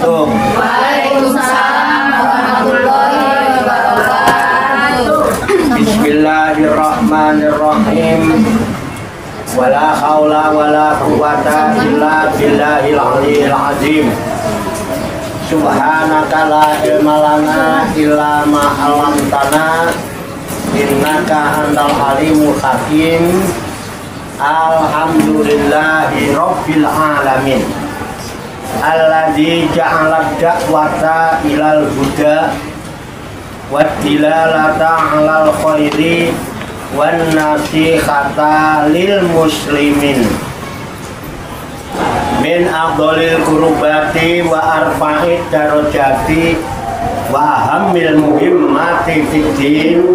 Assalamualaikum. Waalaikumsalam warahmatullahi wabarakatuh. Bismillahirrahmanirrahim. Wala haula wala quwata illa billahil aliyil azim. Subhanaka la ilma lana illa ma 'allamtana innaka antal alimul hakim. Alhamdulillahi rabbil alamin. Alladzi ja'ala da'wata ilal huda wa dilalata 'alal khairi wan nasihata lil muslimin min afdhalil qurbati wa arfa'id darajati wa ahammil muhimmati fid din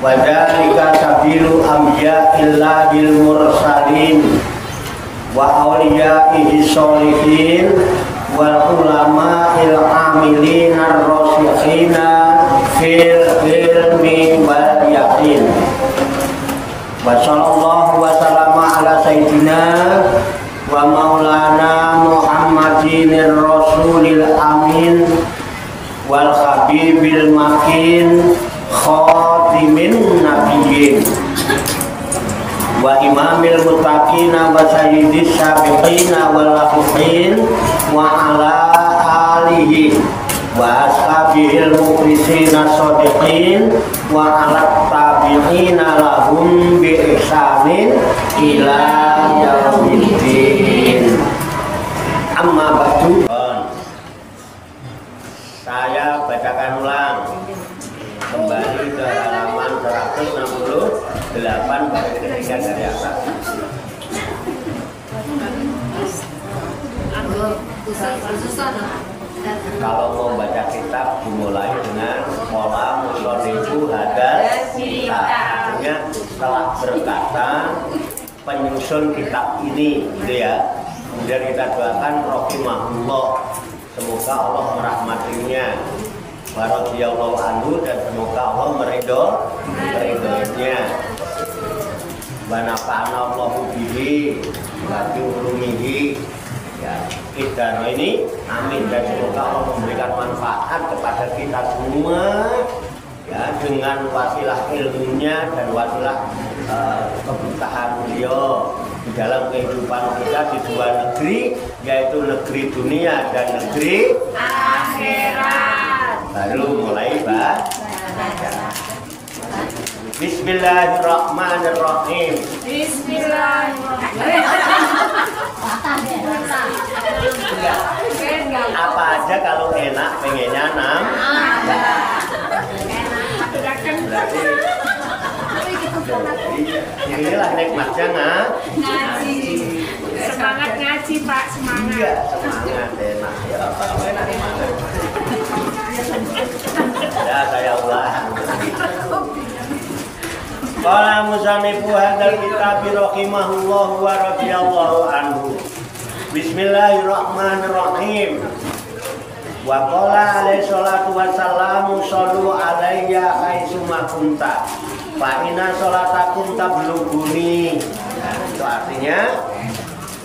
wa dzalika sabilu anbiya'illahil mursalin wa awliya'ihi sholihin wal ulama'il amilin ar-rasikhina fil ilmi wal yaqin. Wa sallallahu wa sallama ala sayyidina wa maulana Muhammadin rasulil amin wal habibil makin khatimin nabiyyin wa imamil muttaqina wa sayyidis sabiqina wal lahiqin wa ala alihi wa ashabihil mukhlisina shodiqin wa ala tabi'ina lahum bi ihsanin ila yaumiddin. Amma ba'du. Saya bacakan ulang kembali ke halaman 168 baris ketiga dari atas. Kalau mau baca kitab dimulai dengan pola musolifu hadal kitab. Artinya setelah berkata penyusun kitab ini, gitu ya. Kemudian kita doakan rahimahullah, semoga Allah merahmatinya, wa radhiyallahu anhu, dan semoga Allah meridhoinya. Wa nafa'ana Allahu bihi wa bi ulumihi. Ya, kita ini amin, dan semoga Allah memberikan manfaat kepada kita semua ya, dengan wasilah ilmunya dan wasilah keberkahan beliau di dalam kehidupan kita di dua negeri, yaitu negeri dunia dan negeri akhirat. Baru mulai baca. Bismillahirrahmanirrahim. Apa aja kalau enak pengennya inilah nikmatnya ngaji. Semangat ngaji Pak, semangat. Iya, semangat enak ya apa enak. Ya saya ulang. Qala musannifu hadzal kitab rahimahullah wa radhiyallahu anhu. Bismillahirrahmanirrahim. Wa qala alaihi salatu wassalamu shallu alayya haitsu ma kunta fa inna sholatakum tablughuni. Itu artinya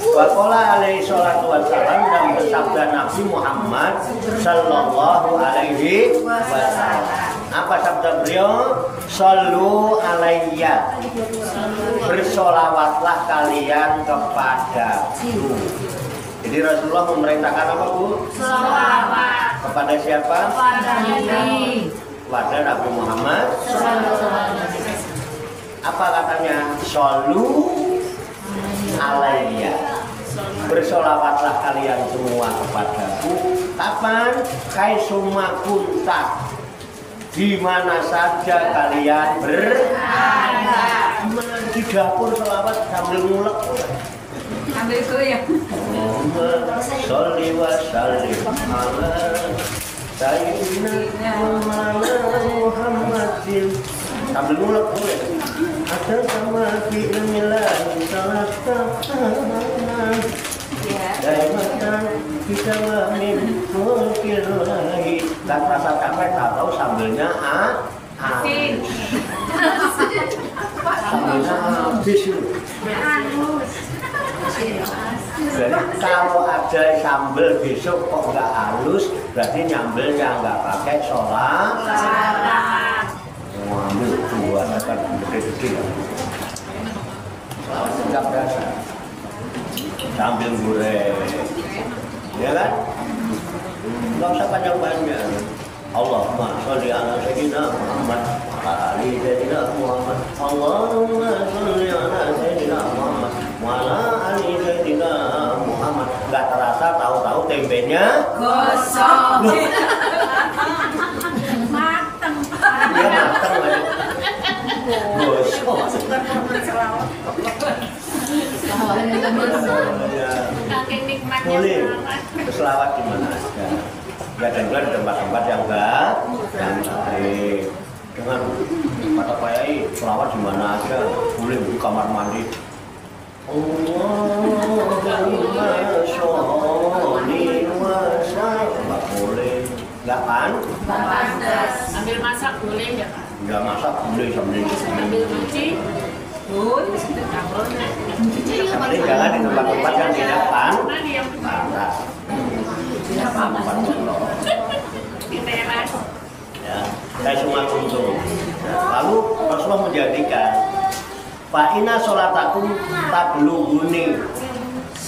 wa qala alaihi salatu wassalam, dan bersabda Nabi Muhammad sallallahu alaihi wasallam. Apa sabda beliau? Shollu alayya, bersolawatlah kalian kepadaku. Jadi Rasulullah memerintahkan apa, Bu? Sholawat. Kepada siapa? Kepada Nabi. Kepada Nabi Muhammad. Apa katanya? Shollu alayya, bersolawatlah kalian semua kepadaku. Kapan? Haitsuma kunta, di mana saja kalian berada. Di dapur selawat sambil ngulek. Ambil itu ya. Sholli wa sallim ala sayyidina Muhammadin. Sambil ngulek boleh. Ada sama fi ilmillahi salatan. Daimatan kita wamin mulkillahi. Dan rasa capek tahu sambilnya habis. Sambilnya habis. Jadi kalau ada sambel besok kok nggak halus, berarti nyambelnya nggak pakai sholat. Ambil dua akan gede-gede. Selawat nggak biasa. Sambil goreng, ya kan? Nggak usah panjang-panjang. Allahumma sholli ala sayyidina Muhammad wa ali sayyidina Muhammad. Allahumma sholli ala sayyidina Muhammad wa ala ali sayyidina Muhammad. Nggak terasa tahu-tahu tempenya Gosong. Mateng. dia matang lagi. Gosong. Saking nikmatnya Boleh banget. berselawat di mana aja. Ya dan juga di tempat-tempat yang baik. Dengan kata Pak Yai, selawat di mana aja. Boleh di kamar mandi. Allahumma sholli wa sallim. Nggak boleh. Nggak kan? Sambil masak boleh ya Pak? Nggak masak boleh sambil Sambil cuci boleh. Nggak boleh. Tapi jangan di tempat-tempat yang tidak pan. Mana yang Panas. Tidak apa-apa. di teras? Ya, saya cuma untung. Lalu Rasulullah menjadikan fa'ina sholatakum tablughuni,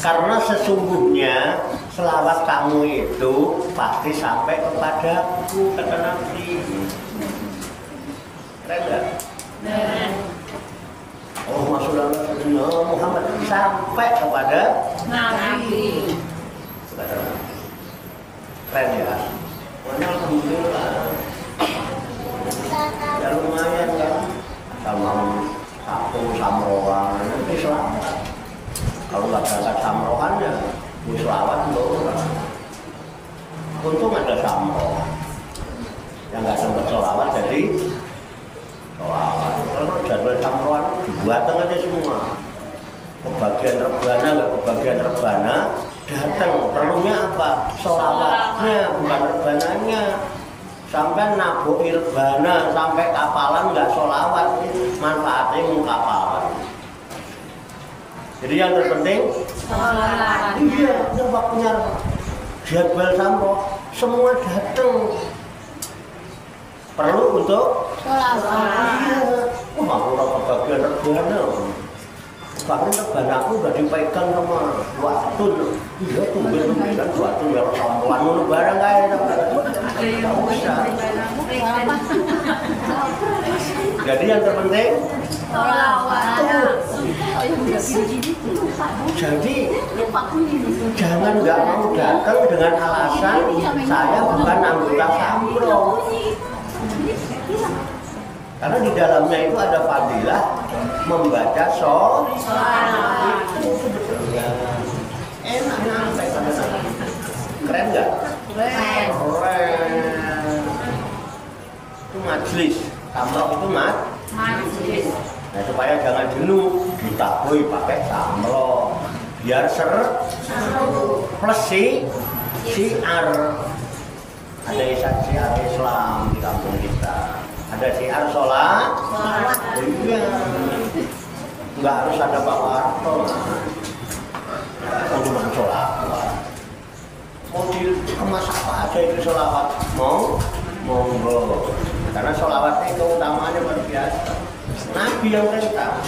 karena sesungguhnya selawat kamu itu pasti sampai kepadaku, kata Nabi. Keren nggak? Oh, Rasulullah Muhammad sampai kepada Nabi. keren ya. Alhamdulillah. Ya lumayan kan. Sama satu samroan itu selamat. Kalau nggak berangkat samroan ya selawat loh. Untung ada samro. Yang nggak sempat selawat jadi selawat. Kalau jadwal samroan dibuatkan aja semua. Kebagian rebana nggak kebagian rebana datang. Perlunya apa? Selawatnya bukan rebananya. Sampai nabuki rebana sampai kapalan nggak sholawat, manfaatnya mau kapalan. Jadi yang terpenting Sholawat. iya, waktunya jadwal sampo semua datang. Perlu untuk Sholawat. iya. Oh, aku orang kebagian rebana. Bahkan rebanaku udah dipegang sama waktu. Iya, tungguin kan waktu yang sampoan ngono barang kae. Jadi yang terpenting jadi jangan nggak mau datang dengan alasan saya bukan anggota Samro. Karena di dalamnya itu ada fadilah membaca sholawat. Enak sampai pada sana. Keren nggak? Keren. Itu majlis. Samro itu Majlis. Nah, supaya jangan jenuh ditabui pakai samro biar plus siar. Ada siar Islam di kampung kita, ada siar sholat. Iya, nggak harus ada Pak Warto, cuma sholat. Mau dikemas apa aja itu sholawat, monggo. Karena sholawatnya itu utamanya luar biasa. Nabi yang perintah,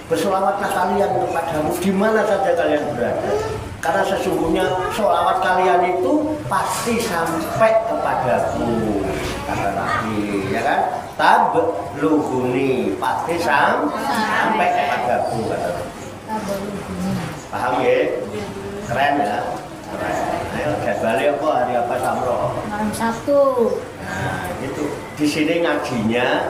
bersolawatlah kalian kepadamu di mana saja kalian berada. Karena sesungguhnya sholawat kalian itu pasti sampai kepadaku, kata Nabi, ya kan? Tablughuni, pasti sampai kepadaku, kata Nabi. Paham ya? Keren ya? Keren. Ayo jadwalnya apa hari apa Samro? Malam Sabtu. Nah, itu di sini ngajinya,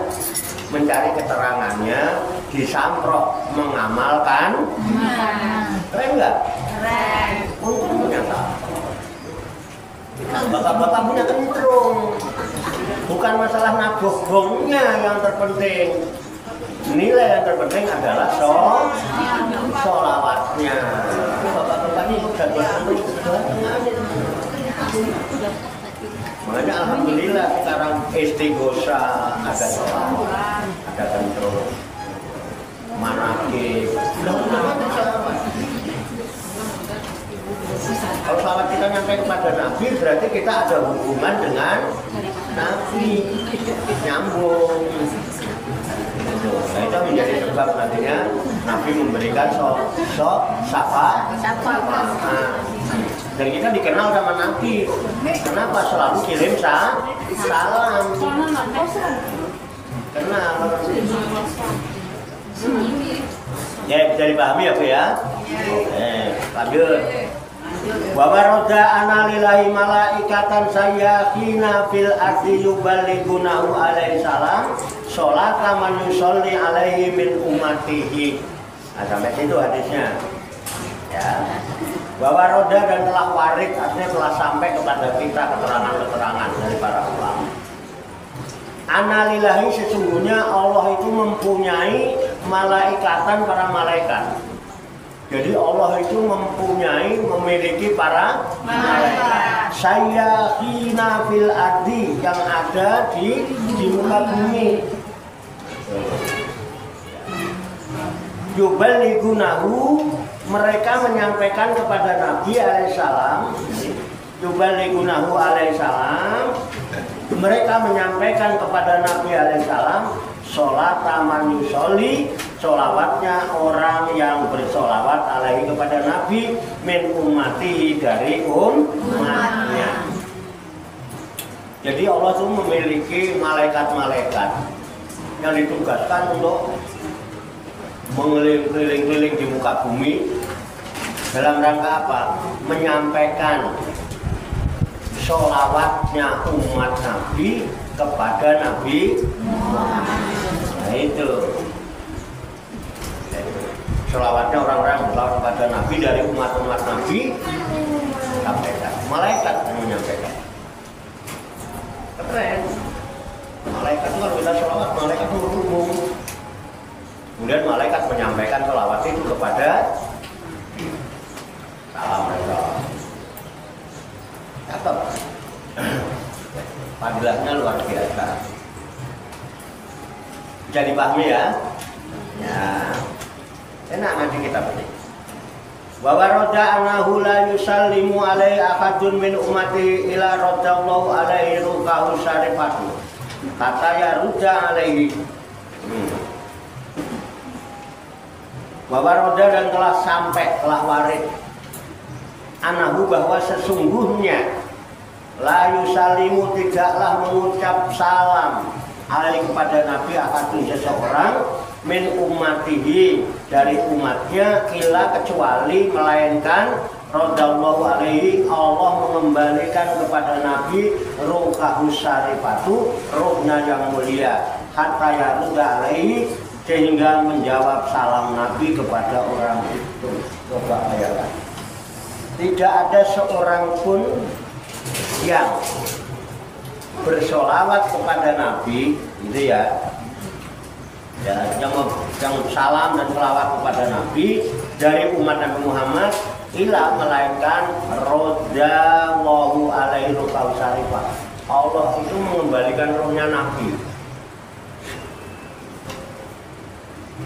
mencari keterangannya, di Samro mengamalkan. Keren nggak? Keren. Untung punya Samro. Bapak-bapak punya kentrung. Bukan masalah nabogongnya yang terpenting. Nilai yang terpenting adalah sholawatnya. Bapak-bapak ini sudah makanya alhamdulillah sekarang istighosa ada sholawat, ada kentrung, manakib, Kalau salawat kita nyampe kepada Nabi, berarti kita ada hubungan dengan Nabi, nyambung. Nah, itu menjadi sebab nantinya Nabi memberikan syafaat. Nah, dan kita dikenal sama Nabi. Kenapa selalu kirim salam? Kenal. Ya, bisa dipahami ya, Bu ya? Lanjut. Wa waroda analillahi malaikatan sayyakina fil ardi yubaligunahu alaihi salam sholata man yusolli alaihi min umatihi. Nah, sampai situ hadisnya. Ya. Wa waroda dan telah warid, artinya telah sampai kepada kita keterangan-keterangan dari para ulama. Analillahi, sesungguhnya Allah itu mempunyai malaikatan, para malaikat. Jadi Allah itu memiliki para malaikat. Sayyahina fil ardi, yang ada di muka bumi. Yubaligunahu, mereka menyampaikan kepada Nabi alaihissalam. Yubaligunahu alaihissalam, mereka menyampaikan kepada Nabi alaihissalam sholat taman yusoli, sholawatnya orang yang bersolawat alaihi kepada Nabi min ummati, dari umatnya. Jadi Allah itu memiliki malaikat-malaikat yang ditugaskan untuk mengeliling-keliling di muka bumi dalam rangka apa? Menyampaikan sholawatnya umat Nabi kepada Nabi Muhammad. Nah itu sholawatnya orang-orang bersolawat kepada Nabi dari umat-umat Nabi, sampaikan. Malaikat yang menyampaikan. Keren. Malaikat itu kalau kita sholawat, malaikat itu berhubung. Kemudian malaikat menyampaikan sholawat itu kepada salam mereka. Cakep. Fadilahnya luar biasa. Bisa dipahami ya? Ya. Enak nanti kita petik. Wa waroda anahu la yusallimu alaihi ahadun min ummati ila radallahu alaihi rukahu syarifatu. Kata ya ruda alaihi. Wa waroda, dan telah sampai, telah warid anahu, bahwa sesungguhnya la yusallimu, tidaklah mengucap salam alaihi kepada Nabi akadun seseorang min ummatihi, dari umatnya, ila kecuali, melainkan radallahu alaihi, Allah mengembalikan kepada Nabi ruhahu syarifatu, ruhnya yang mulia, hatta yaruda alaihi, sehingga menjawab salam Nabi kepada orang itu. Coba bayangkan, tidak ada seorang pun yang bersolawat kepada Nabi, gitu ya, yang salam dan selawat kepada Nabi dari umat Nabi Muhammad, ila, melainkan radallahu alaihi rukahu syarifah, Allah itu mengembalikan rohnya Nabi.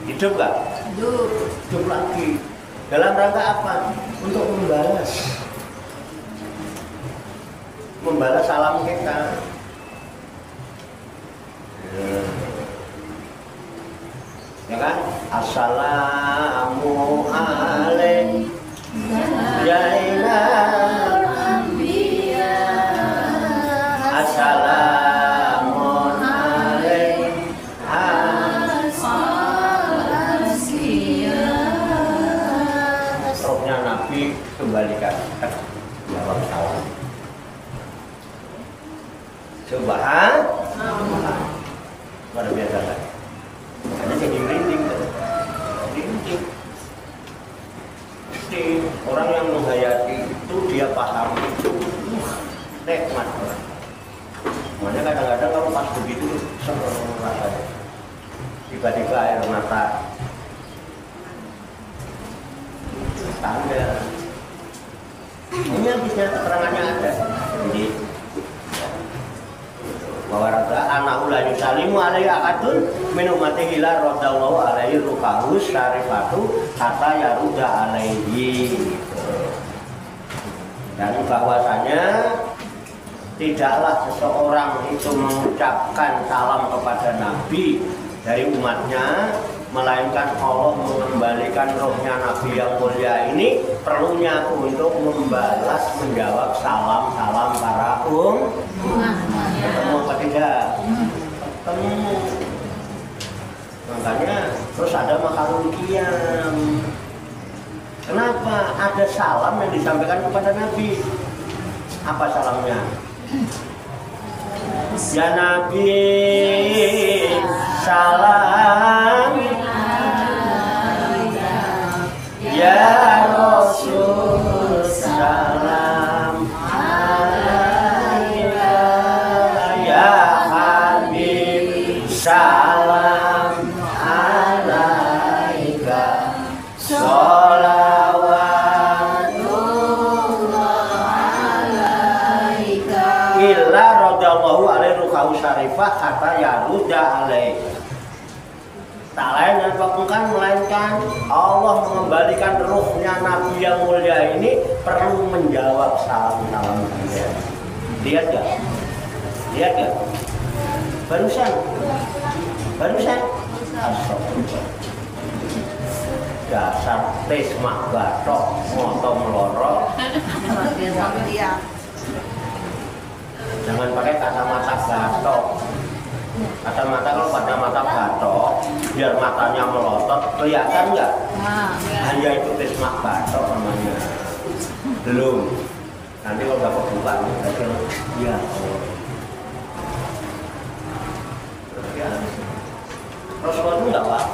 Hidup gak? Hidup lagi. Dalam rangka apa? Untuk membalas salam kita. Ya kan? Assalamu alaikum ya ilahal anbiya. Assalamu alaikum rohnya Nabi kembalikan. Jawab salam. Subhanallah. Luar biasa kan? Karena jadi merinding kan? Merinding. Jadi orang yang menghayati itu, dia paham itu, nikmat orang. Makanya kadang-kadang kalau pas begitu senang rasanya. Tiba-tiba air mata tangga. Ini habisnya keterangannya ada. Jadi bahwa anahu la yusallimu alaihi akadun min ummatihi la radallahu alaihi rukahu syarifatu hatta yaruda alaihi. Dan bahwasanya tidaklah seseorang itu mengucapkan salam kepada Nabi dari umatnya, melainkan Allah mengembalikan rohnya Nabi yang mulia ini perlunya untuk membalas, menjawab salam-salam para ketemu apa tidak? Ketemu. Makanya terus ada makarul qiyam. Kenapa? Ada salam yang disampaikan kepada Nabi. Apa salamnya? Ya Nabi, salam. Ya Rasul, salam. Ya Habib, salam. Alaika, illa radallahu alaihi rukahu syarifah kata yaruda alaih. Tak lain dan bukan melainkan Allah mengembalikan ruhnya Nabi yang mulia ini perlu menjawab salam-salam dia. Lihat gak? Lihat gak? Barusan astagfirullah. Dasar tes mak batok moto melorot. Jangan pakai kacamata batok. Kacamata kalau pada mata batok, biar matanya melotot, kelihatan nggak? Hanya itu tes mak batok namanya. Belum. Nanti kalau dapat buka, ya. Ya. Rasulullah itu nggak Pak?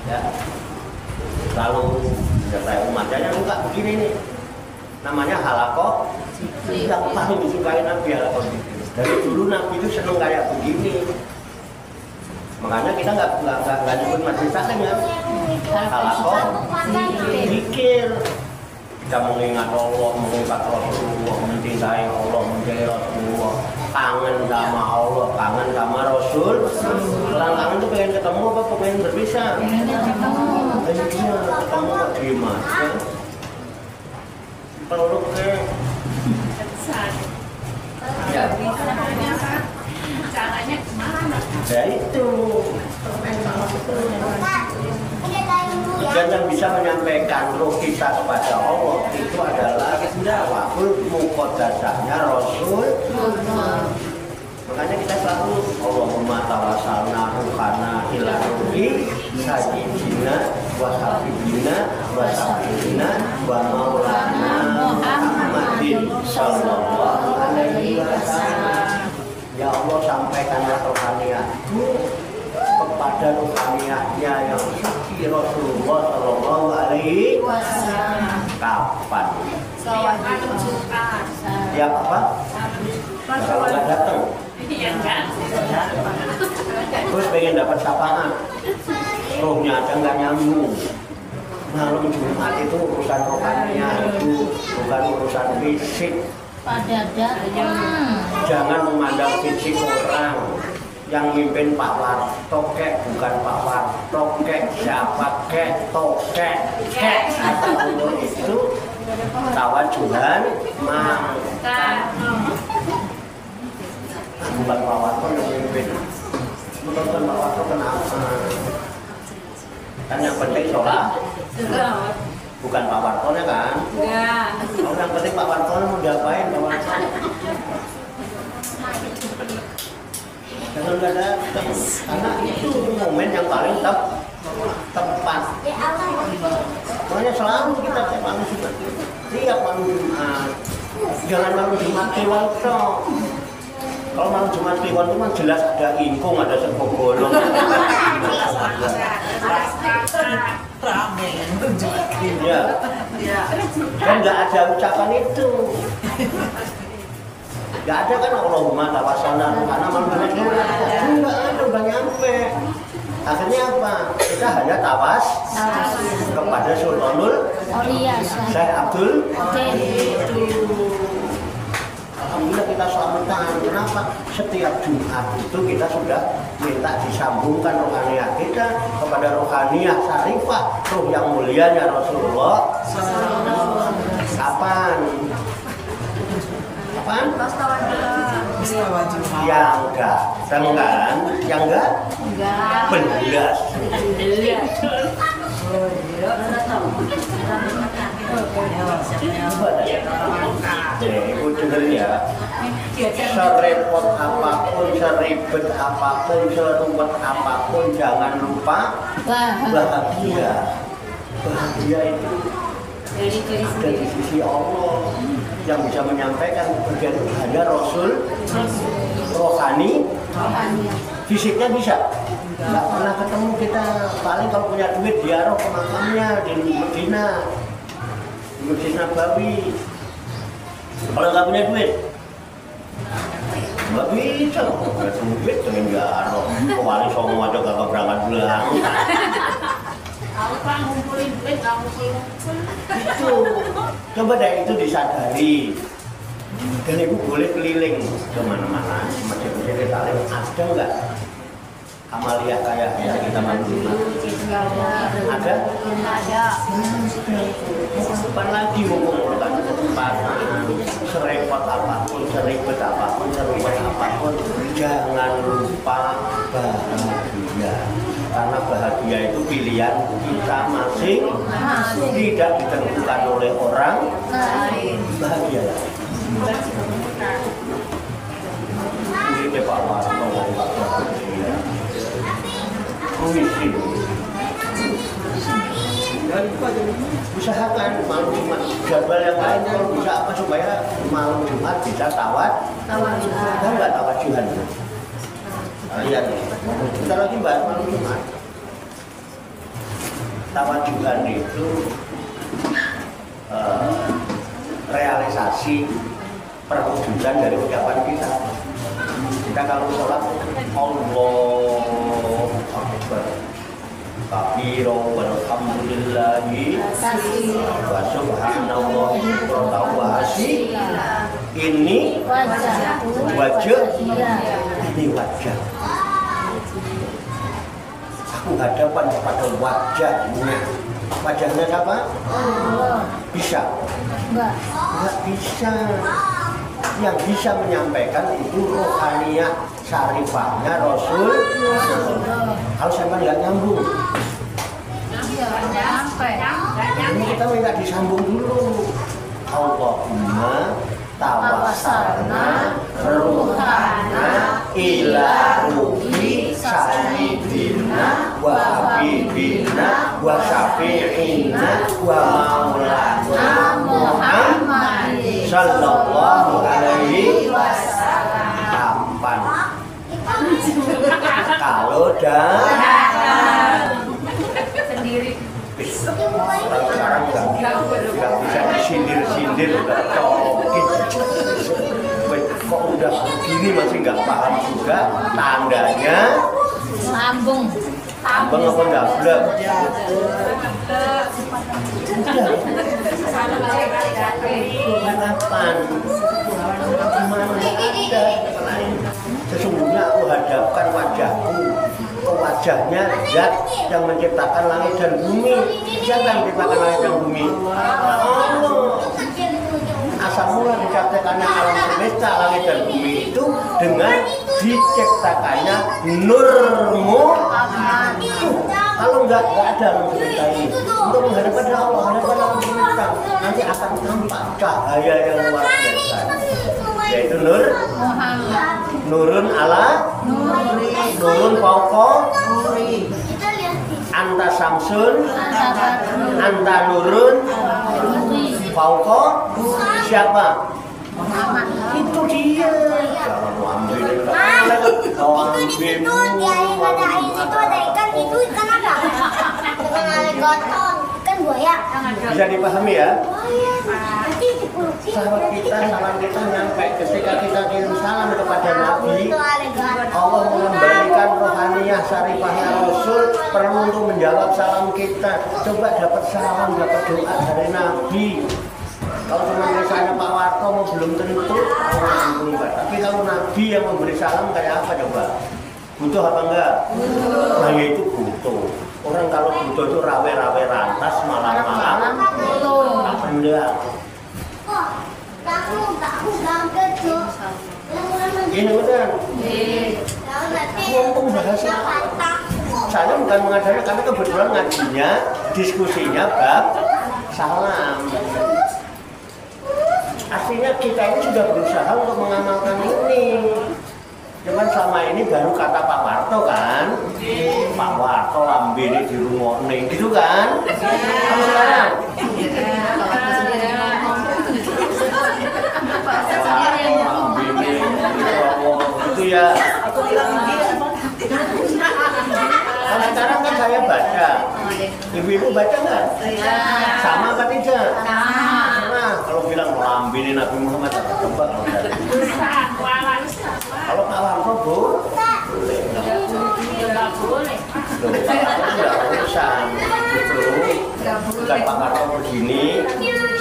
Ya. Lalu kayak umatnya yang buka begini nih. Namanya halakoh. Yang paling disukai Nabi halakoh. Dari dulu Nabi itu seneng kayak begini. Makanya kita nggak nyebut majelis taklim ya. Halakoh, zikir. Kita mengingat Allah, mengingat Rasulullah, mencintai Allah, mencintai Rasulullah, kangen sama Allah, kangen sama Rasul. Orang kangen itu pengen ketemu apa pengen berpisah? Ketemu kok diemas ya? Peluk ya. Ya. Caranya gimana? Ya itu. Dan yang bisa menyampaikan roh kita kepada Allah itu adalah wakul muqaddasahnya Rasul. Makanya kita selalu Allahumma tawassalna ruhana ila ruhi sayyidina wa habibina wa syafiina wa maulana Muhammadin sallallahu alaihi wasallam. Ya Allah, sampaikanlah rohaniatku kepada rohaniatnya yang suci Rasulullah sallallahu alaihi wasallam. Kapan? Ya apa? Kalau nggak datang. Terus pengen dapat syafaat, rohnya aja nggak nyambung. Malam Jumat itu urusan rohaninya itu bukan urusan fisik. Jangan memandang fisik orang. Yang mimpin Pak Warto kek, bukan Pak Warto kek, siapa kek, tokek kek, atau itu tawajuhan mangkat. Bukan Pak Warto yang mimpin. Bukan Pak Warto kenapa? Kan yang penting sholat. Bukan Pak Warto kan? Enggak. Oh, yang penting Pak Warto mau diapain Pak Warto? Jangan nggak datang, karena itu momen yang paling tepat. Makanya selalu kita tiap malam Jumat, tiap malam Jumat. Jangan malam Jumat Kliwon toh. Kalau malam Jumat Kliwon itu kan jelas ada ingkung, ada segogolong. Ya, kan nggak ada ucapan itu. Gak ada kan Allahumma tawassalna karena manusia enggak ada, udah nyampe. Akhirnya apa? Kita hanya tawas kepada Sultanul Syekh Abdul. Alhamdulillah kita selamatan. Kenapa? Setiap Jumat itu kita sudah minta disambungkan rohaniah kita kepada rohaniah syarifah, roh yang mulianya Rasulullah. Kapan? Kapan? Astagfirullah. Yang datang kan? Yang enggak? Belas. Ibu dengerin ya. Serepot apapun, seribet apapun, seruwet apapun, jangan lupa bahagia. Bahagia itu ada di sisi Allah yang bisa menyampaikan bagian hanya Rasul rohani. Fisiknya bisa nggak pernah ketemu kita, paling kalau punya duit diaruh ke makamnya di Medina, di Masjid Nabawi. Kalau nggak punya duit nggak bisa, nggak punya duit dengan diaruh kewali songo aja gak berangkat belang. Kalau Pak ngumpulin duit, nggak ngumpulin. Itu coba deh itu disadari. Dan ibu boleh keliling kemana-mana, masjid-masjid Talim ada nggak amalia kayak kita manusia? Ada? Ada. Kapan lagi mengumpulkan kesempatan, serepot apapun, seribet apapun, seruwet apapun, jangan lupa bahagia. Karena bahagia itu pilihan kita masing, tidak ditentukan oleh orang bahagia. Ini Pak Warno bahagia. Misi. Usahakan malam Jumat jadwal yang lain kalau bisa apa supaya malam Jumat bisa tawajuhan nggak tawajuhan lihat kita lagi bahas malam Jumat. Tawajuhan itu realisasi perwujudan dari ucapan kita. Kita kalau sholat Allahu Akbar kabiro walhamdulillahi wa subhanallahi wa asila. Ini wajah, ini wajah. Aku hadapan kepada wajahnya. Wajahnya siapa? Bisa? Enggak bisa. Yang bisa menyampaikan itu rohaniyah syarifahnya Rasul. Kalau saya nggak nyambung, ini kita minta disambung dulu. Allahumma tawassalna ruhana ila ruhi sayyidina wa habibina wa syafi'ina wa maulana Muhammad sallallahu alaihi wasallam. Kapan? Kalau Sendiri. sekarang nggak bisa disindir-sindir, udah cokin. Kok udah begini masih nggak paham juga, tandanya Lambung. abang apa dablek? Kapan? Mana ada? Sesungguhnya aku hadapkan wajahku ke wajahnya Zat yang menciptakan langit dan bumi. Siapa yang menciptakan langit dan bumi? Allah. Asal mula diciptakannya alam semesta langit dan bumi itu dengan diciptakannya nurmu. Kalau nggak ada alam semesta ini, untuk menghadap pada Allah, menghadap pada alam semesta, nanti akan tampak cahaya yang luar biasa, yaitu nur nurun ala nurun fauqa anta samsun anta nurun fauqa siapa? Itu dia. Jangan mau ambil Itu di situ di air ada air itu ada ikan, itu ikan apa? Bukan alligator, ikan buaya. bisa dipahami ya? Nanti dipulutin. Sahabat kita, salam kita nyampe ketika kita kirim salam kepada Nabi. Itu alligator. Allah mengembalikan rohaniyah syarifahnya Rasul perlu untuk menjawab salam kita. Coba dapat salam, dapat doa dari Nabi. Kalau cuma misalnya Pak Warto mau belum tentu, tapi kalau Nabi yang memberi salam kayak apa coba? Butuh apa enggak? Nah ya itu butuh. Orang kalau butuh itu rawe-rawe rantas malam-malam. Enggak. Ini benar. Ngomong bahasa. Saya bukan mengajari karena kebetulan ngajinya, diskusinya bab salam. Artinya kita ini sudah berusaha untuk mengamalkan ini. Cuman selama ini baru kata Pak Warto kan, Pak Warto lambene di rumah nih, gitu kan? Kamu sekarang? Lambene itu ya. Kalau sekarang kan saya baca, ibu-ibu baca nggak? Sama apa tidak? Nah, kalau bilang lambene Nabi Muhammad tebak kalau Pak Warto boleh, Nggak boleh. tidak urusan gitu. Bukan Pak Warto begini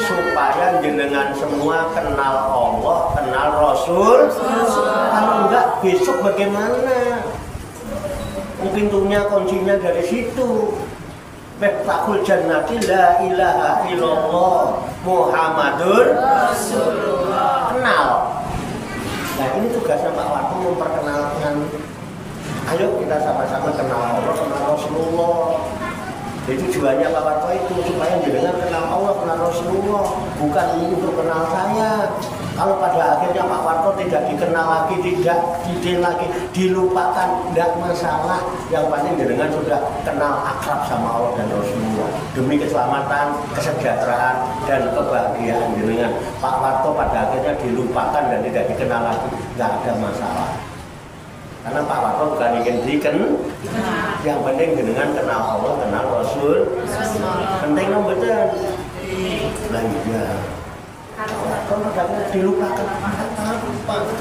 supaya jenengan semua kenal Allah, kenal Rasul. Kalau enggak besok bagaimana? Pintunya kuncinya dari situ. Miftakul jannati la ilaha illallah Muhammadur Rasulullah. Kenal. Nah ini tugasnya Pak Warto memperkenalkan. Ayo kita sama-sama kenal Allah, kenal Rasulullah. Jadi tujuannya Pak Warto itu supaya jenengan kenal Allah, kenal Rasulullah, bukan untuk kenal saya. Kalau pada akhirnya Pak Warto tidak dikenal lagi, tidak didil lagi, dilupakan, tidak masalah. Yang penting jenengan sudah kenal akrab sama Allah dan Rasulullah. Demi keselamatan, kesejahteraan, dan kebahagiaan jenengan. Pak Warto pada akhirnya dilupakan dan tidak dikenal lagi, tidak ada masalah. Karena Pak Warto bukan ingin dikenal. Yang penting jenengan kenal Allah, kenal Rasul. Penting dong betul. Nah iya. Kalau dilupakan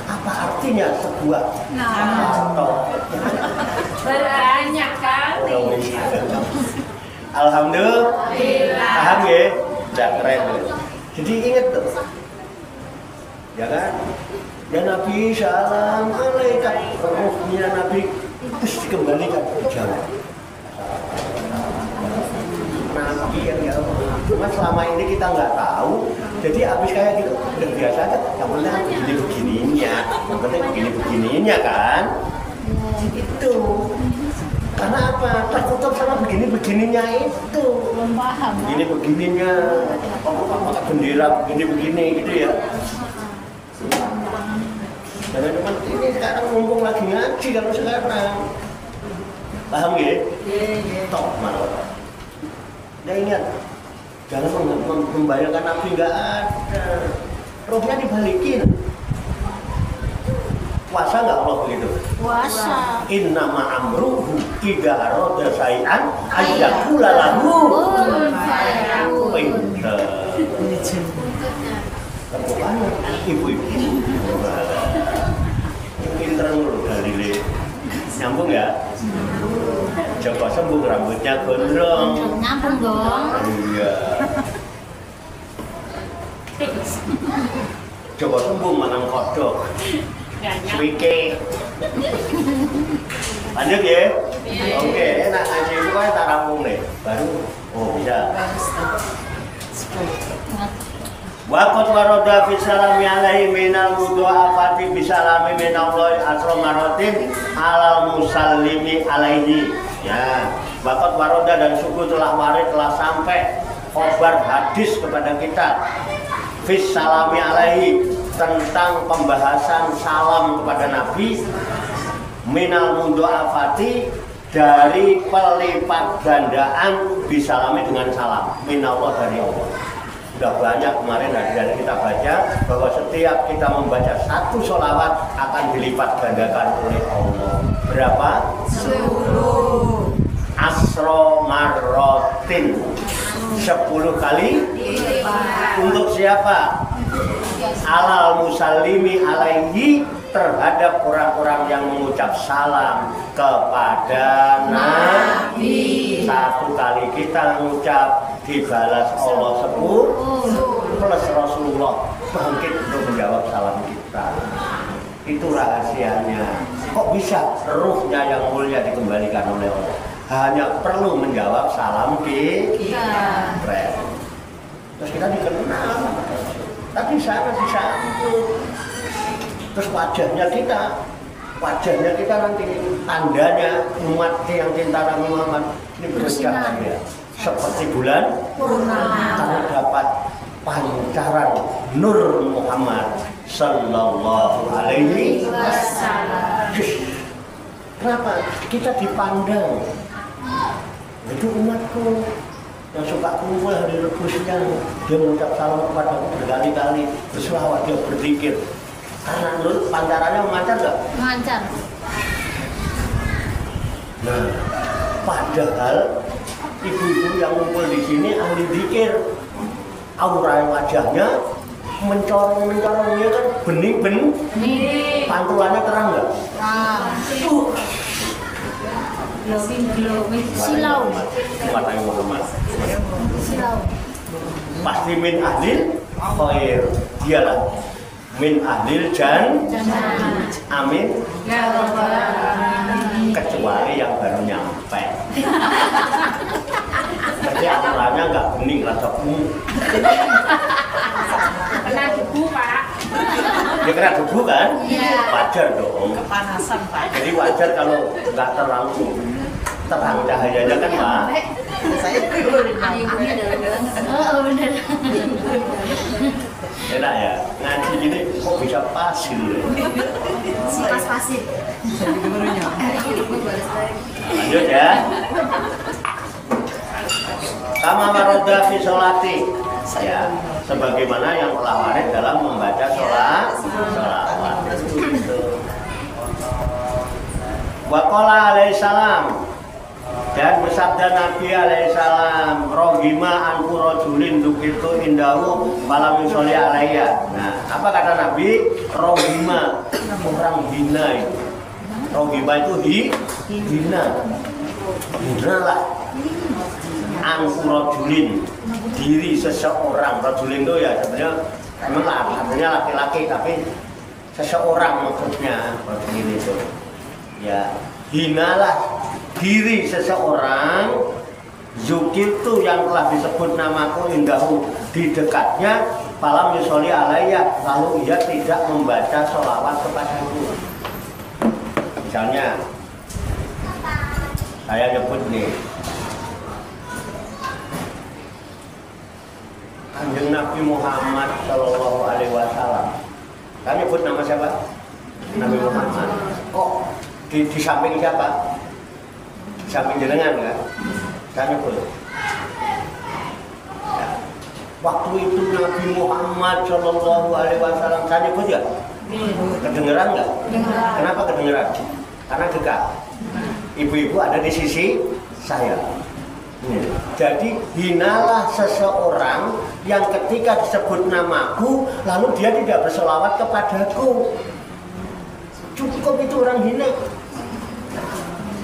apa artinya sebuah Warto? Banyak kali. Alhamdulillah. Paham ya? Udah keren. Jadi ingat tuh. Ya kan? Ya Nabi salam alaikum. Ruhnya Nabi terus dikembalikan ke jalan. Nabi yang ya cuma selama ini kita nggak tahu. Jadi abis kayak gitu udah biasa aja. Yang penting begini-begininya, yang penting begini-begininya kan. Itu. Karena apa? Tertutup sama begini-begininya itu. Belum paham. Begini-begininya, pakai bendera begini-begini gitu ya. Karena cuma ini sekarang mumpung lagi ngaji kalau sekarang. Paham ya? Tok mana? Ya ingat, jangan membayangkan Nabi nggak ada. Rohnya dibalikin. Puasa nggak Allah begitu? Puasa. Inna ma'amruhu idza arada syai'an ayyakula lahu pinter. Tepukannya ibu-ibu. Pinter dulu dalile. Nyambung ya? Coba sembuh rambutnya gondrong. Nyambung dong. Iya. Coba sembuh manang kodok. Swike. Lanjut ya? Oke, enak ngaji itu kan tak rampung nih. Baru, oh bisa. Waqat waroda fi salami alaihi minal mudha'afati bi salami minallahi asra maratin alal musallimi alaihi. Ya, waqat waroda dan suku telah warid telah sampai khabar hadis kepada kita fi salami alaihi tentang pembahasan salam kepada Nabi minal mudha'afati dari pelipat gandaan bisalami dengan salam minallah dari Allah. Sudah banyak kemarin dari kita baca bahwa setiap kita membaca satu sholawat akan dilipat gandakan oleh Allah. Berapa? 10 asro marrotin 10 kali untuk siapa? Alal musallimi alaihi terhadap orang-orang yang mengucap salam kepada Nabi. Satu kali kita mengucap dibalas Allah 10 plus Rasulullah bangkit untuk menjawab salam kita. Itu rahasianya. Kok bisa ruhnya yang mulia dikembalikan oleh Allah? Hanya perlu menjawab salam kita. Terus kita dikenal. Tapi sana disambut. Terus wajahnya kita nanti tandanya umat yang cinta Nabi Muhammad ini bersinar ya, seperti bulan karena dapat pancaran Nur Muhammad Sallallahu Alaihi Wasallam. Kenapa? Kita dipandang itu umatku yang suka kumpul hari Rabu siang, dia mengucap salam kepadaku berkali-kali, berselawat, dia berzikir. Karena Nur pancarannya memancar nggak? Memancar. Nah, padahal ibu-ibu yang ngumpul di sini ahli zikir, aura wajahnya mencorong-mencorong, dia kan bening-bening, pantulannya terang nggak? Silau. Matanya Muhammad. Silau. Pasti min ahlil khair, dialah min ahlil amin, kecuali yang baru nyampe. Jadi auranya nggak bening, rasa ungu. Kena debu, Pak. Dia kena debu kan? Iya. Wajar dong. Kepanasan, Pak. Jadi wajar kalau nggak terlalu terang cahayanya kan, Pak? Saya Oh, bener. Enak ya, ngaji gini kok bisa pasir ya? Sipas pasir. Lanjut ya. Kama maroda fi sholati, ya, sebagaimana yang telah warid dalam membaca sholawat. Wa qala alaihi salam, dan bersabda Nabi alaihi salam, rohima anku rojulin dukitu indahu malam yusoli alaiya. Nah, apa kata Nabi? Rohima, orang hina itu. Rohima itu hina lah. Anku rojulin, diri seseorang. Rojulin itu ya sebenarnya memang artinya laki-laki, tapi seseorang maksudnya rojulin itu. Ya, hinalah diri seseorang Zukirtu yang telah disebut namaku indahu di dekatnya falam yusoli alaiya, lalu ia tidak membaca sholawat kepadaku. Misalnya saya nyebut nih Kanjeng Nabi Muhammad Sallallahu Alaihi Wasallam, kami nyebut nama siapa? Nabi Muhammad. Kok di samping siapa? Di samping jenengan kan? Saya nyebut. Ya. Waktu itu Nabi Muhammad Sallallahu Alaihi Wasallam, saya nyebut ya? Kedengeran nggak? Kenapa kedengeran? Karena dekat. Ibu-ibu ada di sisi saya. Jadi hinalah seseorang yang ketika disebut namaku lalu dia tidak berselawat kepadaku. Cukup itu orang hina.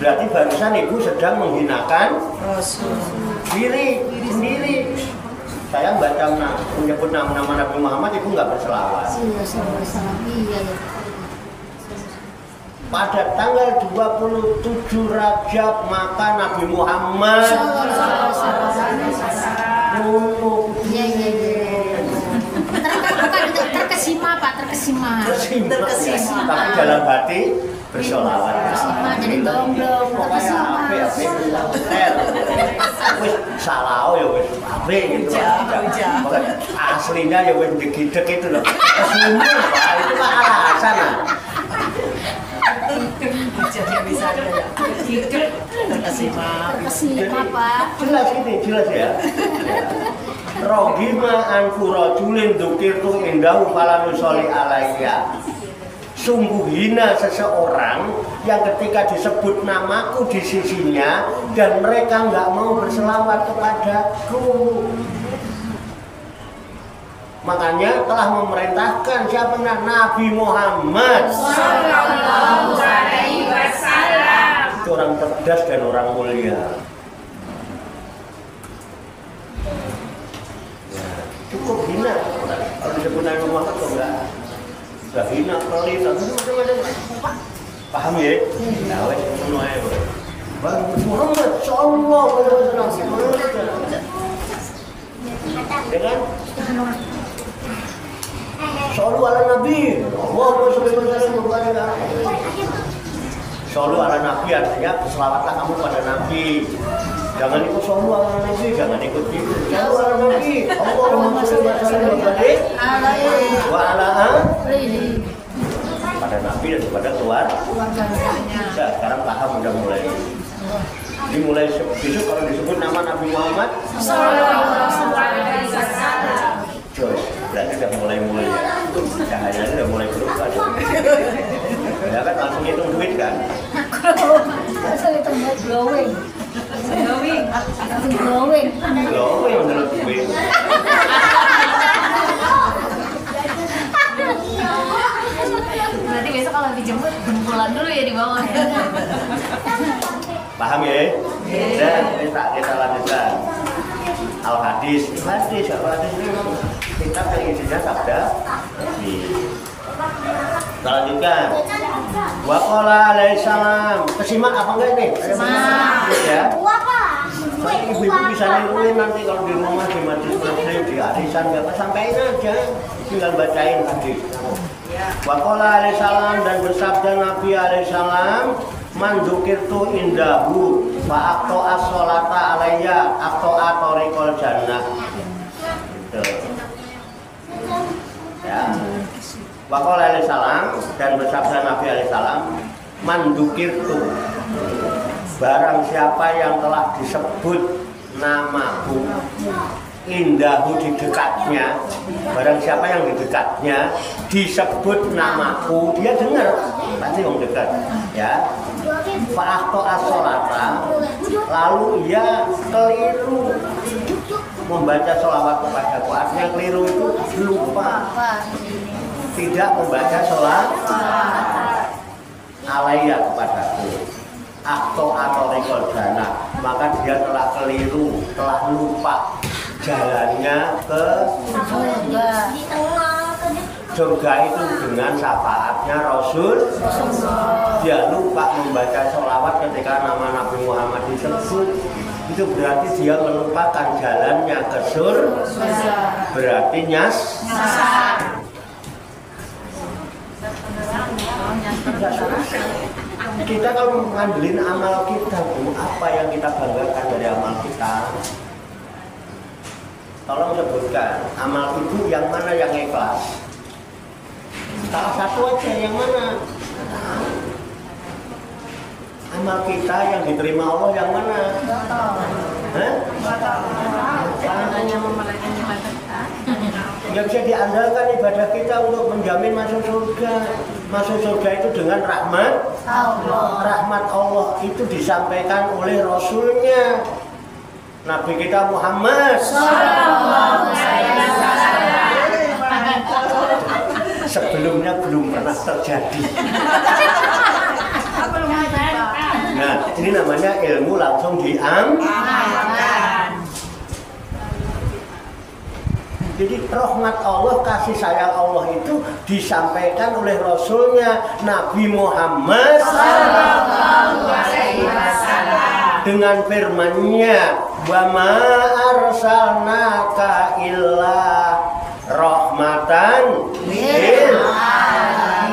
Berarti barusan ibu sedang menghinakan diri sendiri. Saya menyebut nama Nabi Muhammad, ibu nggak berselawat. Iya. Pada tanggal 27 Rajab maka Nabi Muhammad Iya. Terkesima, Pak, terkesima. Tapi dalam hati bersolawat. Terkesima jadi dong-dong, terkesima. Wis salah ya wis ape gitu. Aslinya ya wis digidek itu loh. Kesima Pak, itu Pak alasan. Terkesima, Pak. Jelas ini, jelas ya. Rohima anku rojulin dukirtu indahu falam yusoli alaiya. Sungguh hina seseorang yang ketika disebut namaku di sisinya dan mereka nggak mau berselawat kepadaku. Makanya telah memerintahkan siapa? Nabi Muhammad Sallallahu Alaihi Wasallam. itu orang cerdas dan orang mulia. Cukup hina kalau disebut Nabi Muhammad kok enggak hina, pelit, macam-macam. Paham ya? Nah, wes ngono ae. Muhammad sallallahu alaihi wasallam. Ya kan? Shollu ala Nabi. Allahumma sholli wa sallim wa barik ala. Shollu ala Nabi artinya berselawatlah kamu pada Nabi. Jangan ikut shollu ala Nabi, jangan ikut gitu. Shollu ala Nabi. Allahumma sholli wa sallim wa barik wa ala pada Nabi dan kepada keluarga. Nah, sekarang paham udah mulai. Dimulai besok kalau disebut nama Nabi Muhammad berarti udah mulai cahayanya udah mulai berubah ya kan langsung hitung duit kan glowing menurut duit Berarti besok kalau dijemput jempulan dulu ya di bawah ya. paham ya? Dan kita lanjutkan Al-Hadis ini kita yang isinya sabda Nabi. Kita lanjutkan wa qala alaihi salam. Kesimak apa enggak ini? Kesimak. Ya. Apa? Ibu-ibu bisa niruin nanti kalau di rumah di majlis taklim di arisan nggak apa sampaikan aja tinggal bacain hadis. Wa qala alaihi salam dan bersabda Nabi alaihi salam man dzukirtu indahu fa aqta as-sholata alayya aqta tariqal jannah. Gitu. Ya. Wa qala alaihi salam dan bersabda Nabi alaihi salam man dzukirtu barang siapa yang telah disebut namaku indahu di dekatnya, barang siapa yang di dekatnya disebut namaku, dia dengar pasti yang dekat ya. Fa'ahto as-sholata lalu ia keliru membaca sholawat kepadaku, artinya keliru itu lupa tidak membaca sholawat alaiya kepadaku atau rekor jana, maka dia telah keliru, telah lupa jalannya ke surga itu dengan syafaatnya Rasul. Dia lupa membaca sholawat ketika nama Nabi Muhammad disebut, itu berarti dia melupakan jalannya ke surga, berarti nyasar. Kita kalau ngandelin amal kita, apa yang kita banggakan dari amal kita? Tolong sebutkan amal itu yang mana yang ikhlas? Salah satu aja yang mana? Amal kita yang diterima Allah yang mana? Yang bisa diandalkan ibadah kita untuk menjamin masuk surga. Masuk surga itu dengan rahmat Allah. Rahmat Allah itu disampaikan oleh Rasulnya Nabi kita Muhammad. Sebelumnya belum pernah terjadi. Nah, ini namanya ilmu langsung diamalkan. Jadi rahmat Allah, kasih sayang Allah itu disampaikan oleh Rasulnya Nabi Muhammad dengan firman-Nya, wa ma arsalnaka illa rahmatan lil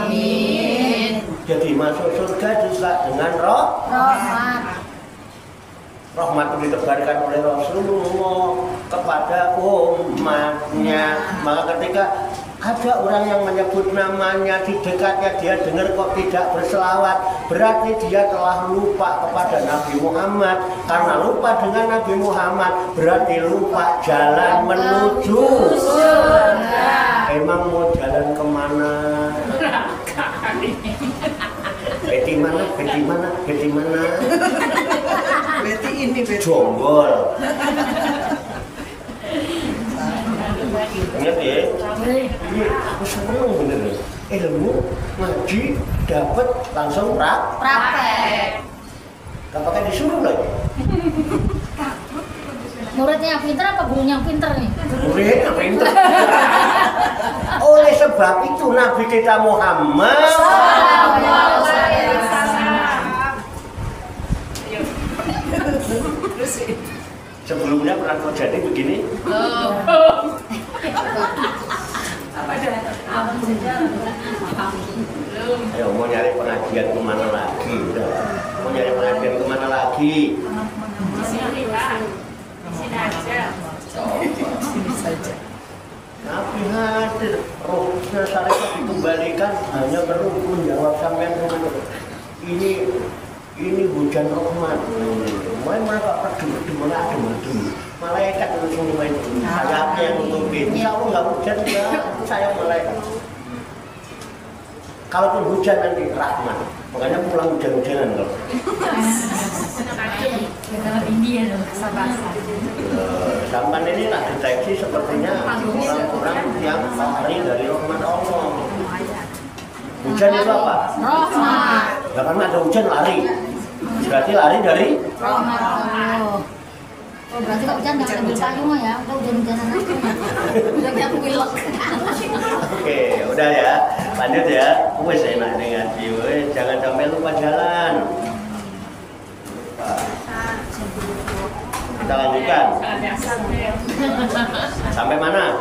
alamin. Jadi masuk surga juga dengan rahmat. Rahmat itu ditebarkan oleh Rasulullah kepada umatnya. Maka ketika ada orang yang menyebut namanya di dekatnya, dia dengar kok tidak berselawat, berarti dia telah lupa kepada Nabi Muhammad. Karena lupa dengan Nabi Muhammad berarti lupa jalan menuju surga. Emang mau jalan kemana? Beti mana? Beti mana? Beti mana? Beti ini beti. Jonggol. Ingat ya? Ini aku seneng bener nih. Ilmu ngaji dapat langsung praktek. Gak pakai disuruh lagi. Muridnya yang pinter apa gurunya yang pinter nih? Muridnya pinter. Oleh sebab itu Nabi kita Muhammad sebelumnya pernah terjadi begini. Ayo mau nyari pengajian kemana lagi? Mau nyari pengajian kemana lagi? Di sini Pak, di sini aja. Nabi hadir, rohnya syariat dikembalikan hanya berukun jawab sampean ini hujan rahmat. Main mereka pergi malaikat itu semua itu. Saya yang nutupin. Insya Allah nggak hujan enggak, saya malaikat. Kalaupun hujan nanti rahmat, makanya pulang hujan-hujanan loh. Dalam India dong, basah-basah. Sampan ini lah deteksi sepertinya orang-orang yang lari dari rahmat Allah. Hujan itu apa? Rahmat. Ya karena ada hujan lari. Berarti lari dari Rahmat Allah. Oh, berarti kalau hujan jangan ambil payung ya, udah hujan-hujanan aja. Udah kayak pilek. Oke, udah ya. Lanjut ya. Wes enak nih ngaji. Wes jangan sampai lupa jalan. Kita lanjutkan. Sampai mana?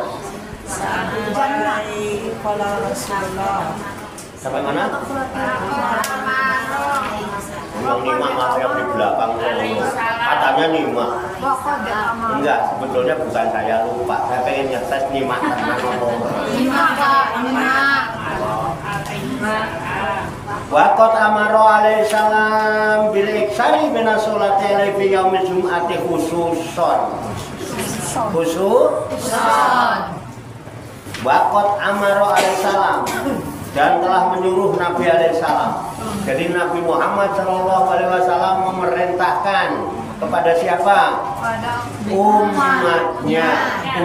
Sampai mana? Yang lima yang di belakang. Katanya lima. Enggak, sebetulnya bukan saya lupa. Saya pengen ngetes nyimak karena ngomong. Nyimak Pak, nyimak. Waqat amaro alaihi salam bil iksari min sholati alaihi yaumil jum'ati khususon. Waqat amaro alaihi salam dan telah menyuruh Nabi alaihi salam. Jadi Nabi Muhammad sallallahu alaihi wasallam memerintahkan kepada siapa? Umatnya.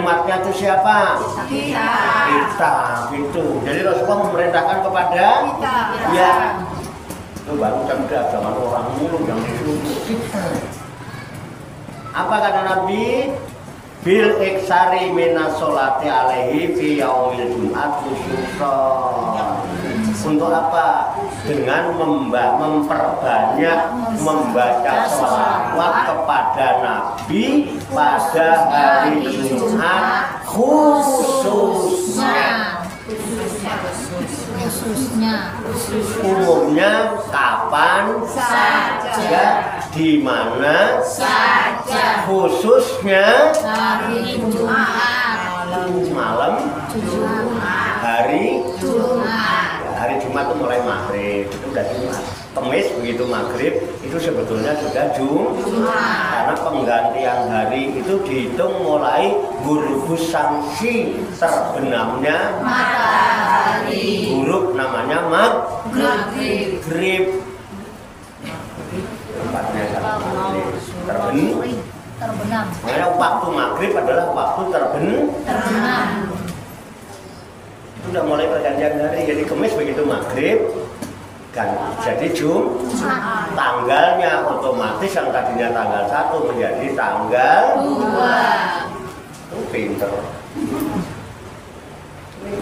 Umatnya itu siapa? Kita. Gitu. Jadi Rasulullah memerintahkan kepada ya. Itu baru cerdas zaman orang mulu yang disuruh kita. Apa kata Nabi? Bil iksari minas sholati alaihi fi yaumil jum'at khususan. Untuk apa? Dengan memperbanyak membaca sholawat kepada Nabi pada hari Jumat khususnya. Umumnya kapan saja, di mana saja, khususnya Hari Jumat. malam hari Jumat. hari Jumat itu mulai maghrib, itu udah Jumat. Kemis begitu maghrib itu sebetulnya sudah Jumat. Karena penggantian hari itu dihitung mulai gurubus samsi, terbenamnya matahari. Gurub namanya maghrib. Tempatnya Terbenam. Makanya waktu maghrib adalah waktu terbenam. Itu udah mulai pergantian hari. Jadi Kemis begitu maghrib kan jadi Jumat. Tanggalnya otomatis yang tadinya tanggal 1 menjadi tanggal 2. Itu pinter.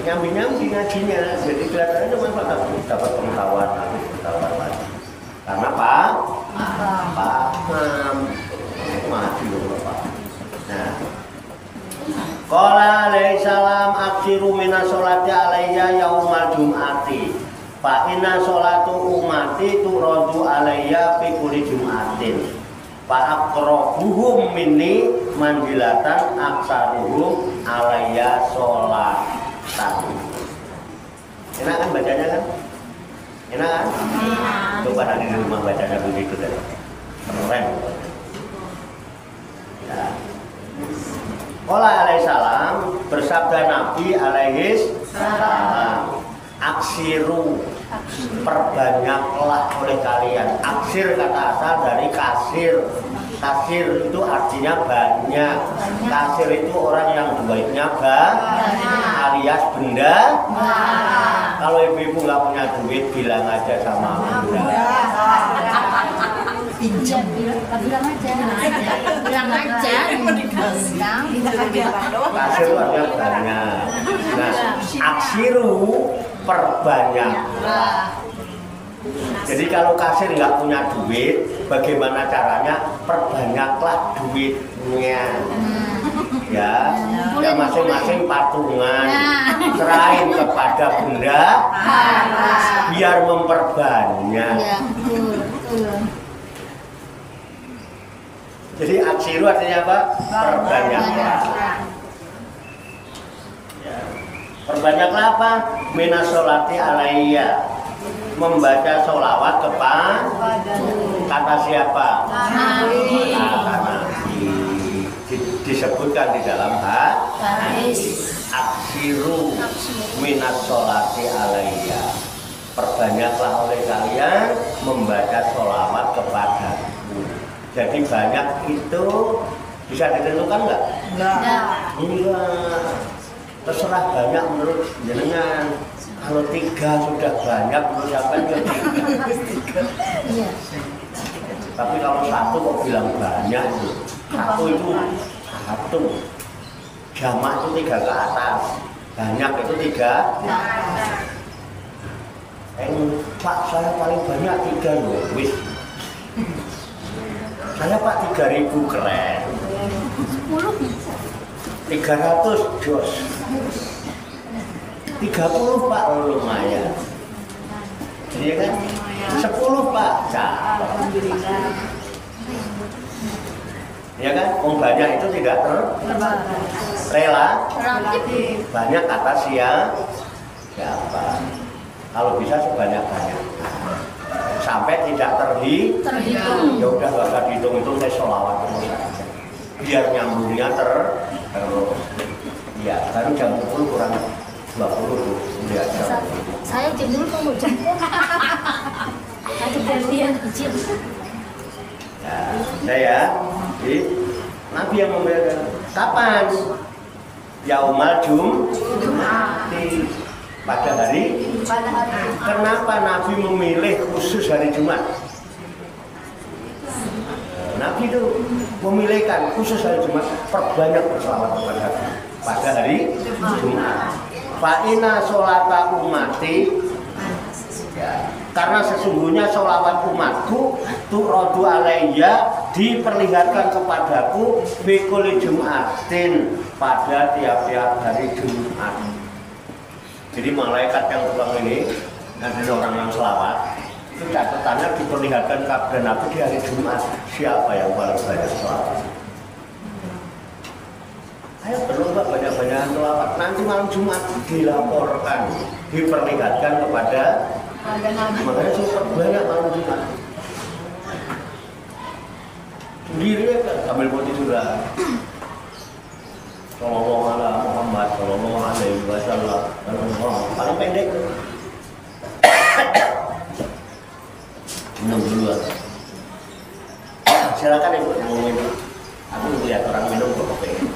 Nyambi-nyambi ngajinya, jadi kelihatannya cuma dapat pengetahuan lagi. Karena paham. Mati loh Pak. Nah, qala alaihi salam aksiru minas sholati alayya yaumal jum'ati. Fa inna sholatu ummati turadu alayya fi kulli jum'atin. Fa aqrabuhum minni manzilatan aksaruhum alayya sholatan. Enak kan bacanya kan? Enak kan? Coba nanti di rumah bacanya begitu deh. Keren. Qala alaihi salam, bersabda Nabi alaihi salam, aksiru, perbanyaklah oleh kalian. Aksir kata asal dari kasir. Kasir itu artinya banyak. Kasir itu orang yang duitnya banyak, alias benda. Kalau ibu-ibu nggak punya duit, bilang aja sama bunda. Pinjam, bilang aja. Kasir itu artinya banyak. Nah, aksiru, perbanyak. Jadi kalau kasir nggak punya duit, bagaimana caranya? Perbanyaklah duitnya. ya, ya masing-masing patungan, serahin kepada benda biar memperbanyak. Iya, betul. Jadi aksiru artinya apa? Perbanyaklah. Ya. Perbanyaklah apa? Minasolati alaiya, membaca sholawat kata siapa? Nabi. Disebutkan di dalam hadis. Aksiru minasolati alaiya, perbanyaklah oleh kalian membaca sholawat kepadaku. Jadi banyak itu bisa ditentukan nggak? Enggak. Terserah banyak menurut jenengan. Kalau 3 sudah banyak, menurut siapa juga 3. Iya. Tapi kalau 1 kok bilang banyak itu. 1 itu 1. Jamak itu 3 ke atas. Banyak itu 3. Pak, saya paling banyak 3 loh. Wis. Saya Pak 3.000 keren. 300 jos. 30 Pak lumayan. Iya kan? 10 Pak cakep. Ya kan? Banyak itu tidak rela. Banyak kata siapa. Kalau bisa sebanyak-banyak. Sampai tidak terhitung. Ya udah gak usah dihitung-hitung, saya sholawat terus aja. Biar nyambungnya terus. Ya, baru jam 10 kurang 20 ya. Saya jam dulu kamu jemput. Nanti gantian izin. Ya, saya jadi Nabi yang membedakan kapan? Yaumal Jumat. Pada hari. Kenapa Nabi memilih khusus hari Jumat? Nabi itu memilihkan khusus hari Jumat, perbanyak berselawat pada hari Jumat. Fa'ina sholata umati, ya, karena sesungguhnya sholawat umatku tu'rodu alaiya, diperlihatkan kepadaku bikuli Jumatin, pada tiap-tiap hari Jumat. Jadi malaikat yang pulang ini, ada orang yang selawat, itu catatannya diperlihatkan kepada Nabi di hari Jumat. Siapa yang paling banyak selawat? Ayo berlomba banyak-banyak selawat. Nanti malam Jumat dilaporkan, diperlihatkan kepada Nabi. Makanya super banyak malam Jumat. Sendiri kan sambil putih sudah. Sallallahu alaihi Muhammad, sallallahu alaihi wasallam. Paling pendek. Minum dulu. Silakan ibu yang mau minum. Aku lihat orang minum kok kepengen.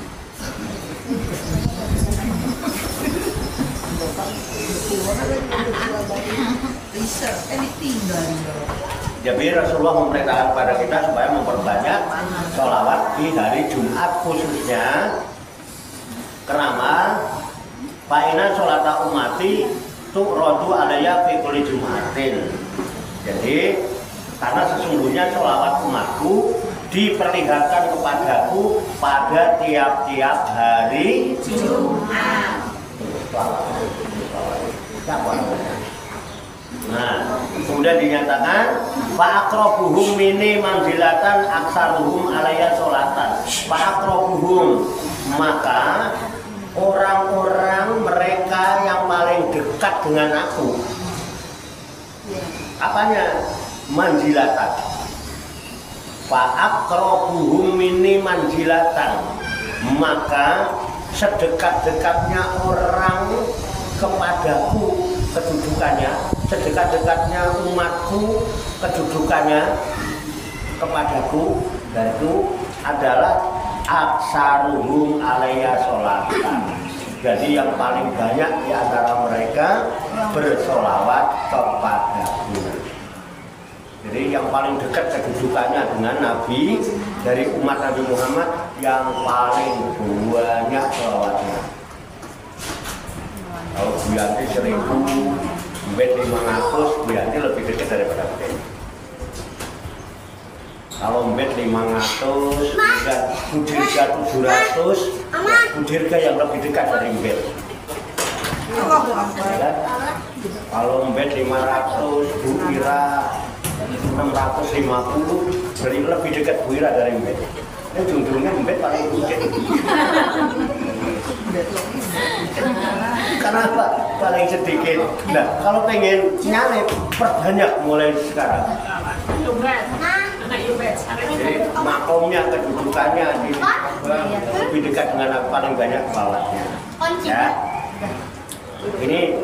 Jadi Rasulullah memerintahkan kepada kita supaya memperbanyak sholawat di hari Jumat khususnya. Kenapa? Fa'ina sholata umati tu'rodu alaiya fi kulli Jumatin. Jadi karena sesungguhnya sholawat umatku diperlihatkan kepadaku pada tiap-tiap hari Jumat. Nah, kemudian dinyatakan fa'aqrabuhum minni manzilatan aksaruhum alaiya sholatan. Fa'aqrabuhum, maka orang-orang mereka yang paling dekat dengan aku. Apanya? Manzilatan. Fa'aqrabuhum minni manzilatan, maka sedekat-dekatnya orang kepadaku kedudukannya, sedekat-dekatnya umatku kedudukannya kepadaku, dan itu adalah aksaruhum alaiya sholatan. Jadi yang paling banyak di antara mereka bersolawat kepadaku. Jadi yang paling dekat kedudukannya dengan Nabi dari umat Nabi Muhammad, yang paling banyak sholawatnya. Kalau Buyanti 1000, Mbet 500, Buyanti lebih dekat daripada Mbet. Kalau Mbet 500, Budrika 700, Bu Dirga yang lebih dekat dari Mbet. Ya, kalau Mbet 500, Bu Ira 650, jadi lebih dekat Bu Ira dari Mbet. Ujung-ujungnya Mbet paling gede. Kenapa? Paling sedikit. Nah, kalau pengen nyalip, perbanyak mulai sekarang. Jadi makomnya, kedudukannya lebih dekat dengan aku, paling banyak sholatnya. Ya. Ini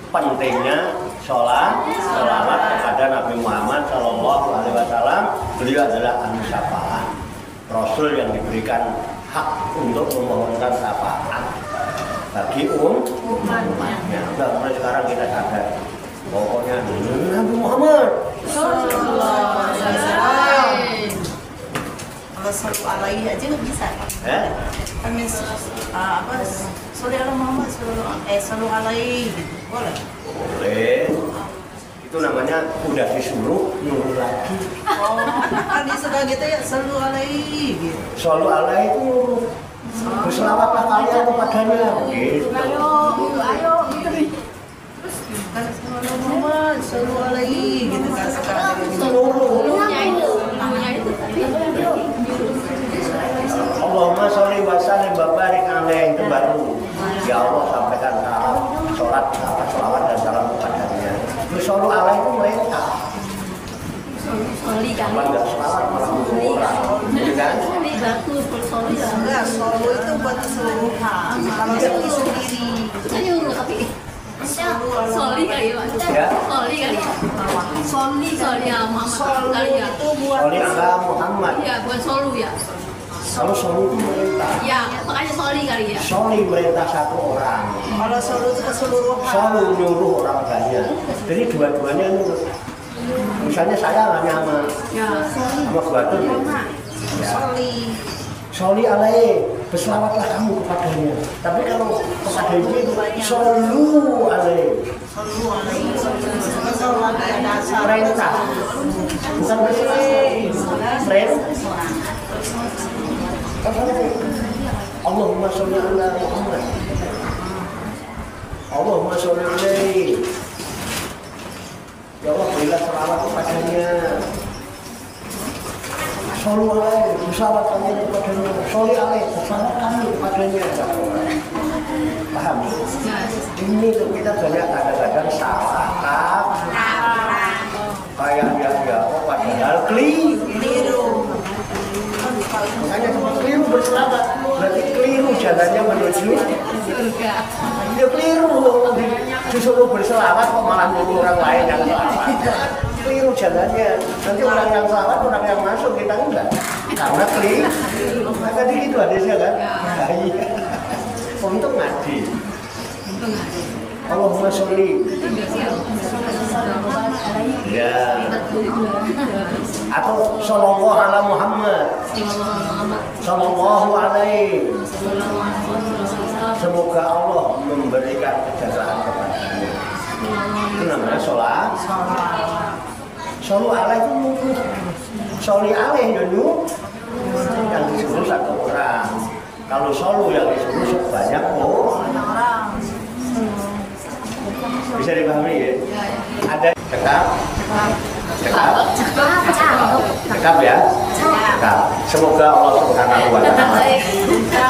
pentingnya sholawat kepada Nabi Muhammad SAW. Beliau adalah ahli syafaat, Rasul yang diberikan hak untuk memohonkan syafaat bagi umatnya. Udah mulai sekarang kita sadar, pokoknya Nabi Muhammad. Kalau selalu alaihi aja nggak bisa. Kami apa? Sholli ala Muhammad, selalu alaihi, boleh. Boleh. Itu namanya udah disuruh nyuruh lagi. Oh, kan disuruh gitu ya, selalu alaihi. Gitu. Selalu alaihi itu nyuruh. Berselawatlah kalian kepadanya. Gitu. Ayo. Kan selalu Muhammad, selalu alaihi, gitu kan sekarang. Allahumma sholli wa sallim wa barik alaihi, itu baru. Ya Allah sampaikan salam, sholat, sholawat dan salam kepadanya. Shollu alaihi itu mereka. Soli kan? Enggak sholawat malah orang. Gitu kan? Enggak, solo itu buat keseluruhan. Kalau sendiri. Nyuruh tapi Soli kali ya, Mas. Ya. Soli kali ya. Soli ya Muhammad kali ya. Itu buat Sholli ala Muhammad. Ya, bukan solu ya. Kalau sholli itu merintah. Ya, makanya soli kali ya. Sholli merintah satu orang. kalau solo itu keseluruhan. Sholli nyuruh orang banyak. Jadi dua-duanya nyuruh. Misalnya saya hanya sama Batur. Ya. Soli. Sholli alaihi, berselawatlah kamu kepadanya. Tapi kalau kepada itu shollu alaihi. Selalu alaihi. Kalau ada dasar. Perintah. Bukan perintah. Allahumma sholli ala Muhammad. Allahumma sholli alaihi. Ya Allah, berilah selawat kepadanya. Sholli alaihi, bersalawat kami kepadanya. Sholli alaihi, bersalawat kami kepadanya. Paham? Ini tuh kita banyak kadang-kadang salah kayak ya padahal keliru. Makanya keliru berselawat, berarti keliru jalannya menuju surga. Ya keliru, disuruh berselawat kok malah nyuruh orang lain yang selawat. Keliru jalannya, nanti orang yang selawat, orang yang masuk kita enggak. Karena keliru. Nah, tadi itu hadisnya kan? Nah, iya. Untung ngaji. Allahumma sholli. Ya. Atau sallallahu ala Muhammad. Sallallahu alaihi. Semoga Allah memberikan kejayaan kepadanya. Itu namanya sholat. Sholli alaihi itu mungkin. Sholli alaihi dulu yang disuruh satu orang. Kalau solu yang disuruh sebanyak orang. Bisa dipahami ya? Ada cekap ya? Cekap. Semoga Allah Subhanahu wa Ta'ala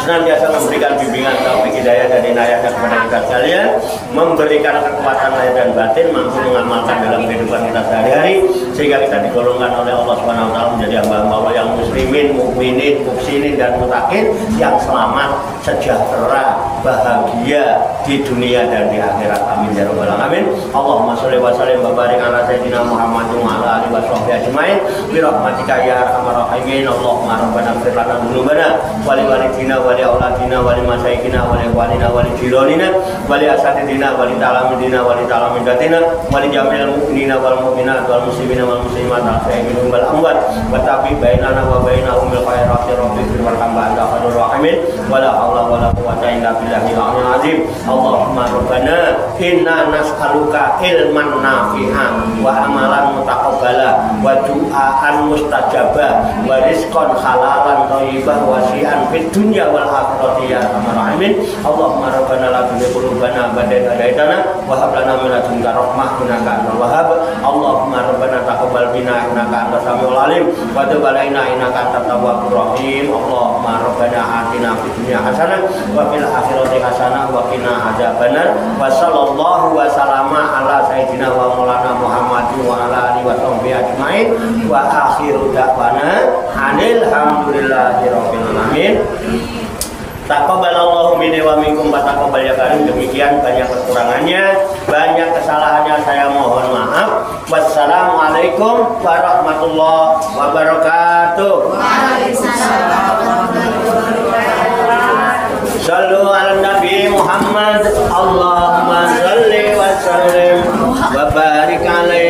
senantiasa memberikan bimbingan taufik hidayah dan inayahnya kepada kita sekalian, memberikan kekuatan lahir dan batin, mampu mengamalkan dalam kehidupan kita sehari-hari, sehingga kita digolongkan oleh Allah Subhanahu wa Ta'ala menjadi hamba-hamba Allah yang muslimin, mukminin, muhsinin dan mutakin yang selamat, sejahtera, bahagia di dunia dan di akhirat. Amin ya rabbal alamin. Allahumma sholli wa sallim wa barik ala sayyidina Muhammadin wa ala alihi wa sahbihi ajmain bi rahmatika ya arhamar rahimin. Allahumma rabbana ighfir lana dzunubana wa li walidina wa li auladina wa li masyayikhina wa li ikhwanina wa li jiranina wa li asatidina wa li talamidina wa li talamidatina wa li jami'il mu'minina wal mu'minat wal muslimina wal muslimat al-ahya'i wal amwat wa tabi bainana wa bainahum bil khairati rabbi firman hamba anta khairur rahimin wa la haula wa la quwwata illa billah. billahil azim. Allahumma rabbana inna nas'aluka ilman nafi'an wa amalan mutaqabbala wa du'aan mustajaba wa rizqan halalan thayyibah wasi'an fid dunya wal akhirati ya arhamar rahimin. Allahumma rabbana la tuzigh qulubana ba'da idh hadaytana wa hab lana min ladunka rahmah innaka antal wahhab. Allahumma rabbana taqabbal minna innaka antas samiul alim wa tub alaina innaka antat tawwabur rahim. Allahumma rabbana atina fid dunya hasanah wa fil akhirati hasanah wa qina adzabannar. Wa sallallahu wa sallama ala sayyidina wa maulana Muhammadin wa ala alihi wa sahbihi ajmain. Wa akhiru da'wana alhamdulillahi rabbil alamin. Taqabbalallahu minni wa minkum wa taqabbal ya karim. Demikian banyak kekurangannya, banyak kesalahannya, saya mohon maaf. Wassalamualaikum warahmatullahi wabarakatuh. Waalaikumsalam warahmatullahi wabarakatuh. Sallu ala Nabi Muhammad. Allahumma salli wa sallim wa barik alaihi